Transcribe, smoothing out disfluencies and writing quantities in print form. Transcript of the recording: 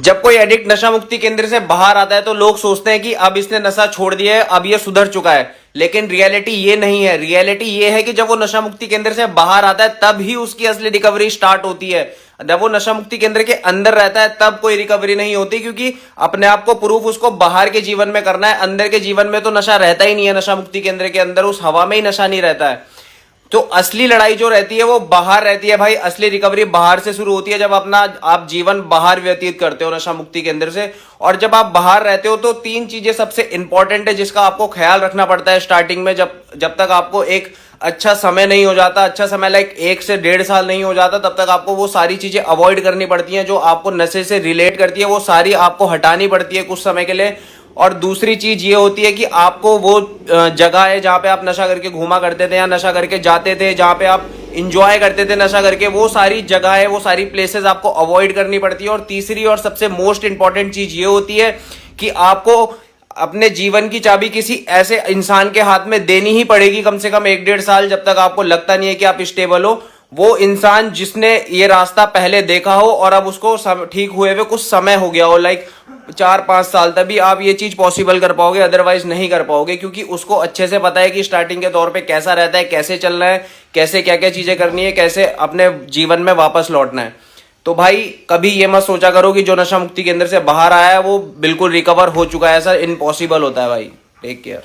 जब कोई एडिक्ट नशा मुक्ति केंद्र से बाहर आता है तो लोग सोचते हैं कि अब इसने नशा छोड़ दिया है, अब ये सुधर चुका है। लेकिन रियलिटी ये नहीं है। रियलिटी ये है कि जब वो नशा मुक्ति केंद्र से बाहर आता है तब ही उसकी असली रिकवरी स्टार्ट होती है। जब वो नशा मुक्ति केंद्र के अंदर रहता है तब कोई रिकवरी नहीं होती, क्योंकि अपने आप को प्रूफ उसको बाहर के जीवन में करना है। अंदर के जीवन में तो नशा रहता ही नहीं है। नशा मुक्ति केंद्र के अंदर उस हवा में ही नशा नहीं रहता है। तो असली लड़ाई जो रहती है वो बाहर रहती है भाई। असली रिकवरी बाहर से शुरू होती है, जब अपना आप जीवन बाहर व्यतीत करते हो नशा मुक्ति केंद्र से। और जब आप बाहर रहते हो तो 3 चीजें सबसे इंपॉर्टेंट है जिसका आपको ख्याल रखना पड़ता है स्टार्टिंग में। जब तक आपको एक अच्छा समय नहीं हो जाता, अच्छा समय लाइक 1 से 1.5 साल नहीं हो जाता, तब तक आपको वो सारी चीजें अवॉइड करनी पड़ती हैं जो आपको नशे से रिलेट करती है। वो सारी आपको हटानी पड़ती है कुछ समय के लिए। और दूसरी चीज ये होती है कि आपको वो जगह है जहां पे आप नशा करके घूमा करते थे या नशा करके जाते थे, जहां पे आप इंजॉय करते थे नशा करके, वो सारी जगह है, वो सारी प्लेसेस आपको अवॉइड करनी पड़ती है। और तीसरी और सबसे मोस्ट इंपॉर्टेंट चीज ये होती है कि आपको अपने जीवन की चाबी किसी ऐसे इंसान के हाथ में देनी ही पड़ेगी कम से कम 1-1.5 साल, जब तक आपको लगता नहीं है कि आप स्टेबल हो। वो इंसान जिसने ये रास्ता पहले देखा हो और अब उसको ठीक हुए हुए कुछ समय हो गया हो, लाइक 4-5 साल, तभी आप ये चीज पॉसिबल कर पाओगे, अदरवाइज नहीं कर पाओगे। क्योंकि उसको अच्छे से पता है कि स्टार्टिंग के तौर पे कैसा रहता है, कैसे चलना है, कैसे क्या क्या चीजें करनी है, कैसे अपने जीवन में वापस लौटना है। तो भाई कभी ये मत सोचा करो कि जो नशा मुक्ति केंद्र से बाहर आया है वो बिल्कुल रिकवर हो चुका है। ऐसा इम्पॉसिबल होता है भाई। Take care.